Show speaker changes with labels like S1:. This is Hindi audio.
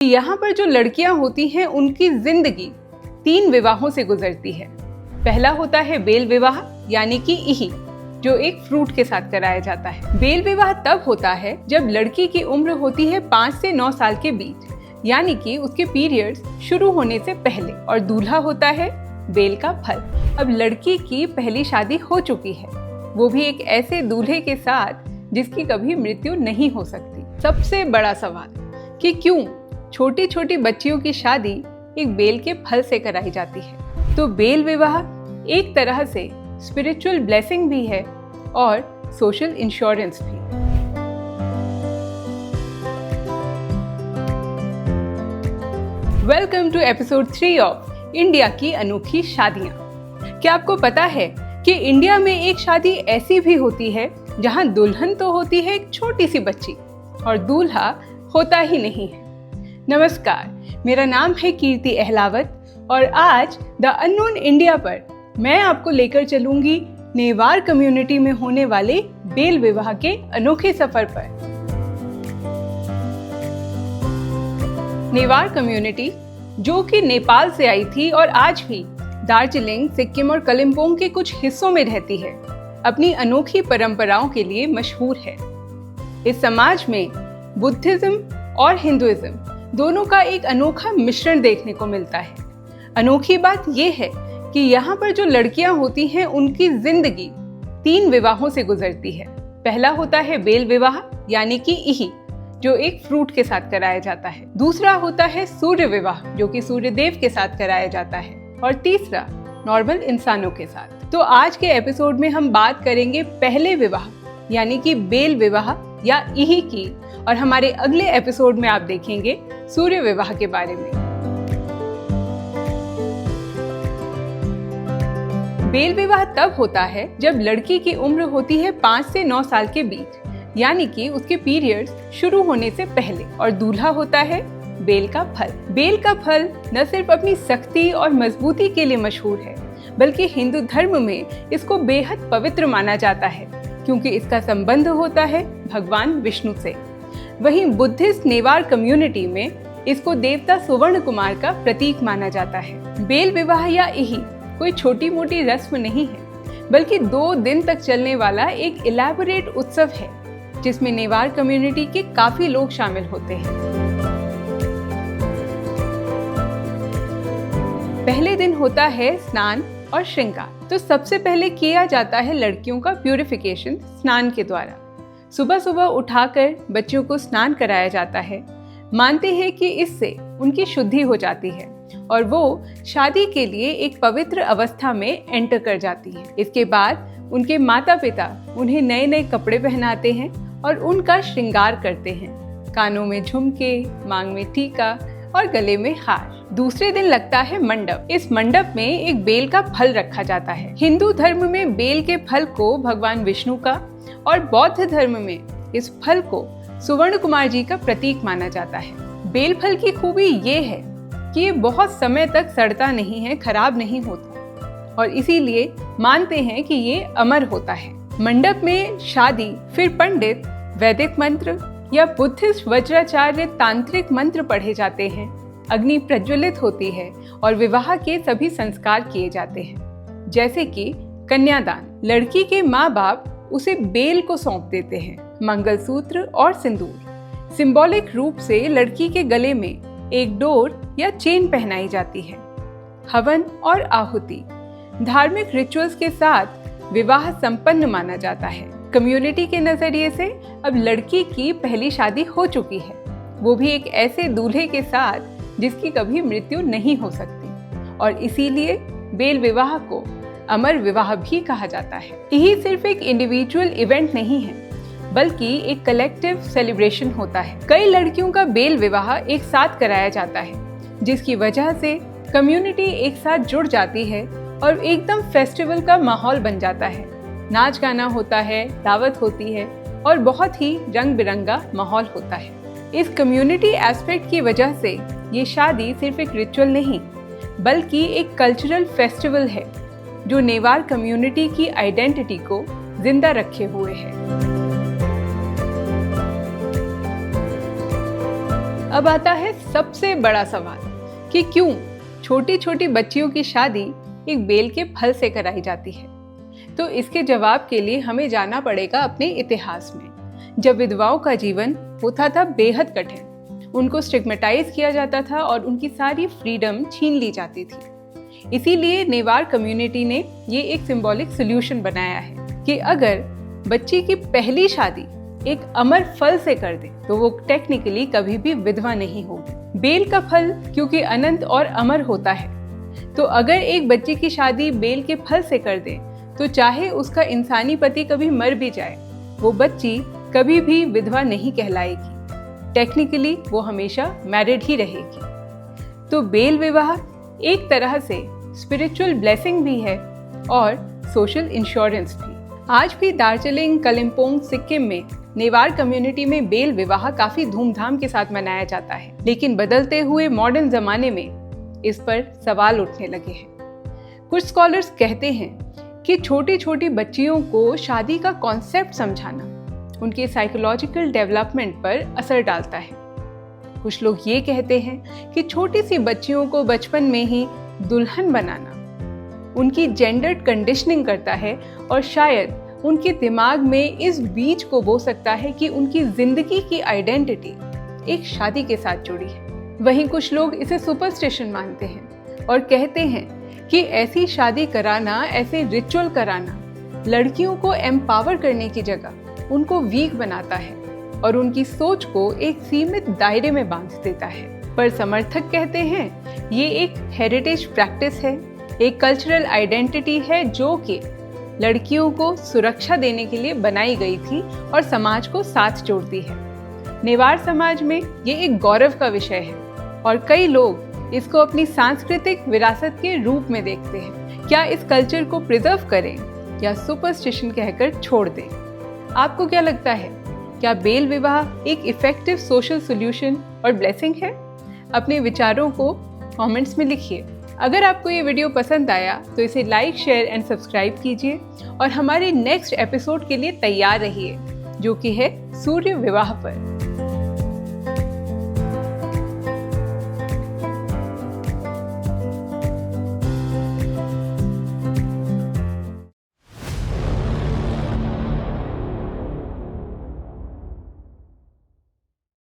S1: यहाँ पर जो लड़कियां होती हैं उनकी जिंदगी 3 विवाहों से गुजरती है। पहला होता है बेल विवाह यानी कि इही, जो एक फ्रूट के साथ कराया जाता है। बेल विवाह तब होता है जब लड़की की उम्र होती है 5 से 9 साल के बीच, यानी कि उसके पीरियड्स शुरू होने से पहले। और दूल्हा होता है बेल का फल। अब लड़की की पहली शादी हो चुकी है, वो भी एक ऐसे दूल्हे के साथ जिसकी कभी मृत्यु नहीं हो सकती। सबसे बड़ा सवाल कि क्यों छोटी छोटी बच्चियों की शादी एक बेल के फल से कराई जाती है। तो बेल विवाह एक तरह से स्पिरिचुअल ब्लेसिंग भी है और सोशल इंश्योरेंस भी। Welcome to episode 3 of India की अनोखी शादियां। क्या आपको पता है कि इंडिया में एक शादी ऐसी भी होती है जहां दुल्हन तो होती है एक छोटी सी बच्ची और दूल्हा होता ही नहीं है। नमस्कार, मेरा नाम है कीर्ति अहलावत और आज द अननोन इंडिया पर मैं आपको लेकर चलूंगी नेवार कम्युनिटी में होने वाले बेल विवाह के अनोखे सफर पर। नेवार कम्युनिटी जो कि नेपाल से आई थी और आज भी दार्जिलिंग, सिक्किम और कालिम्पोंग के कुछ हिस्सों में रहती है, अपनी अनोखी परंपराओं के लिए मशहूर है। इस समाज में बुद्धिज्म और हिंदुइज्म दोनों का एक अनोखा मिश्रण देखने को मिलता है। अनोखी बात यह है कि यहाँ पर जो लड़कियां होती हैं उनकी जिंदगी 3 विवाहों से गुजरती है। पहला होता है बेल विवाह यानी कि इही, जो एक फ्रूट के साथ कराया जाता है। दूसरा होता है सूर्य विवाह, जो कि सूर्य देव के साथ कराया जाता है। और तीसरा नॉर्मल इंसानों के साथ। तो आज के एपिसोड में हम बात करेंगे पहले विवाह यानी कि बेल विवाह या इही की, और हमारे अगले एपिसोड में आप देखेंगे सूर्य विवाह के बारे में। बेल विवाह तब होता है जब लड़की की उम्र होती है 5 से 9 साल के बीच, यानी कि उसके पीरियड्स शुरू होने से पहले। और दूल्हा होता है बेल का फल। बेल का फल न सिर्फ अपनी सख्ती और मजबूती के लिए मशहूर है, बल्कि हिंदू धर्म में इसको बेहद पवित्र माना जाता है, क्योंकि इसका संबंध होता है भगवान विष्णु से। वहीं बुद्धिस्ट नेवार कम्युनिटी में इसको देवता सुवर्ण कुमार का प्रतीक माना जाता है। बेल विवाह या इही कोई छोटी मोटी रस्म नहीं है, बल्कि 2 दिन तक चलने वाला एक इलैबोरेट उत्सव है, जिसमें नेवार कम्युनिटी के काफी लोग शामिल होते हैं। पहले दिन होता है स्नान और श्रृंगार। तो सबसे पहले किया जाता है लड़कियों का प्यूरिफिकेशन स्नान के द्वारा। सुबह सुबह उठाकर बच्चियों को स्नान कराया जाता है। मानते हैं कि इससे उनकी शुद्धि हो जाती है और वो शादी के लिए एक पवित्र अवस्था में एंटर कर जाती हैं। इसके बाद उनके माता पिता उन्हें नए नए कपड़े पहनाते हैं और उनका श्रृंगार करते हैं। कानों में झुमके, मांग में टीका और गले में हार। दूसरे दिन लगता है मंडप। इस मंडप में एक बेल का फल रखा जाता है। हिंदू धर्म में बेल के फल को भगवान विष्णु का और बौद्ध धर्म में इस फल को सुवर्ण कुमार जी का प्रतीक माना जाता है। बेल फल की खूबी ये है कि ये बहुत समय तक सड़ता नहीं है, खराब नहीं होता, और इसीलिए मानते हैं कि ये अमर होता है। मंडप में शादी, फिर पंडित वैदिक मंत्र या बुद्धिस्ट वज्राचार्य तांत्रिक मंत्र पढ़े जाते हैं, अग्नि प्रज्वलित होती है और विवाह के सभी संस्कार किए जाते हैं, जैसे कि कन्यादान। लड़की के माँ बाप उसे बेल को सौंप देते हैं, मंगलसूत्र और सिंदूर। सिंबॉलिक रूप से लड़की के गले में एक डोर या चेन पहनाई जाती है। हवन और आहुति, धार्मिक रिचुअल्स के साथ विवाह संपन्न माना जाता है। कम्युनिटी के नजरिए से अब लड़की की पहली शादी हो चुकी है, वो भी एक ऐसे दूल्हे के साथ जिसकी कभी मृत्यु नहीं हो सकती, और इसीलिए बेल विवाह को अमर विवाह भी कहा जाता है। यही सिर्फ एक इंडिविजुअल इवेंट नहीं है, बल्कि एक कलेक्टिव सेलिब्रेशन होता है। कई लड़कियों का बेल विवाह एक साथ कराया जाता है, जिसकी वजह से कम्युनिटी एक साथ जुड़ जाती है और एकदम फेस्टिवल का माहौल बन जाता है। नाच गाना होता है, दावत होती है और बहुत ही रंग बिरंगा माहौल होता है। इस कम्युनिटी एस्पेक्ट की वजह से ये शादी सिर्फ एक रिचुअल नहीं, बल्कि एक कल्चरल फेस्टिवल है जो नेवार कम्युनिटी की आइडेंटिटी को जिंदा रखे हुए है। अब आता है सबसे बड़ा सवाल कि क्यों छोटी छोटी बच्चियों की शादी एक बेल के फल से कराई जाती है। तो इसके जवाब के लिए हमें जाना पड़ेगा अपने इतिहास में, जब विधवाओं का जीवन होता था बेहद कठिन। उनको स्टिग्मेटाइज किया जाता था और उनकी सारी फ्रीडम छीन ली जाती थी। इसीलिए नेवार कम्युनिटी ने ये एक सिंबॉलिक सोल्यूशन बनाया है कि अगर बच्ची की पहली शादी एक अमर फल से कर दे तो वो टेक्निकली कभी भी विधवा नहीं होगी। बेल का फल क्योंकि अनंत और अमर होता है, तो अगर एक बच्ची की शादी बेल के फल से कर दे तो चाहे उसका इंसानी पति कभी मर भी जाए, वो बच्ची कभी भी विधवा नहीं कहलाएगी। टेक्निकली वो हमेशा मैरिड ही रहेगी। तो बेल विवाह एक तरह से स्पिरिचुअल ब्लेसिंग भी है और सोशल इंश्योरेंस भी। आज भी दार्जिलिंग, कालिम्पोंग, सिक्किम में नेवार कम्युनिटी में बेल विवाह काफी धूमधाम के साथ मनाया जाता है, लेकिन बदलते हुए मॉडर्न जमाने में इस पर सवाल उठने लगे हैं। कुछ स्कॉलर्स कहते हैं कि छोटी छोटी बच्चियों को शादी का कॉन्सेप्ट समझाना उनके साइकोलॉजिकल डेवलपमेंट पर असर डालता है। कुछ लोग ये कहते हैं कि छोटी सी बच्चियों को बचपन में ही दुल्हन बनाना उनकी जेंडर्ड कंडीशनिंग करता है और शायद उनके दिमाग में इस बीज को बो सकता है कि उनकी जिंदगी की आइडेंटिटी एक शादी के साथ जुड़ी है। वहीं कुछ लोग इसे सुपरस्टिशन मानते हैं और कहते हैं कि ऐसी शादी कराना, ऐसे रिचुअल कराना लड़कियों को एम्पावर करने की जगह उनको वीक बनाता है और उनकी सोच को एक सीमित दायरे में बांध देता है। पर समर्थक कहते हैं ये एक हेरिटेज प्रैक्टिस है, एक कल्चरल आइडेंटिटी है जो कि लड़कियों को सुरक्षा देने के लिए बनाई गई थी और समाज को साथ जोड़ती है। नेवार समाज में ये एक गौरव का विषय है और कई लोग इसको अपनी सांस्कृतिक विरासत के रूप में देखते हैं। क्या इस कल्चर को प्रिजर्व करें या सुपरस्टिशन कहकर छोड़ दें? आपको क्या लगता है, क्या बेल विवाह एक इफेक्टिव सोशल सॉल्यूशन और ब्लेसिंग है? अपने विचारों को कमेंट्स में लिखिए। अगर आपको ये वीडियो पसंद आया तो इसे लाइक, शेयर एंड सब्सक्राइब कीजिए और हमारे नेक्स्ट एपिसोड के लिए तैयार रहिए, जो कि है सूर्य विवाह पर।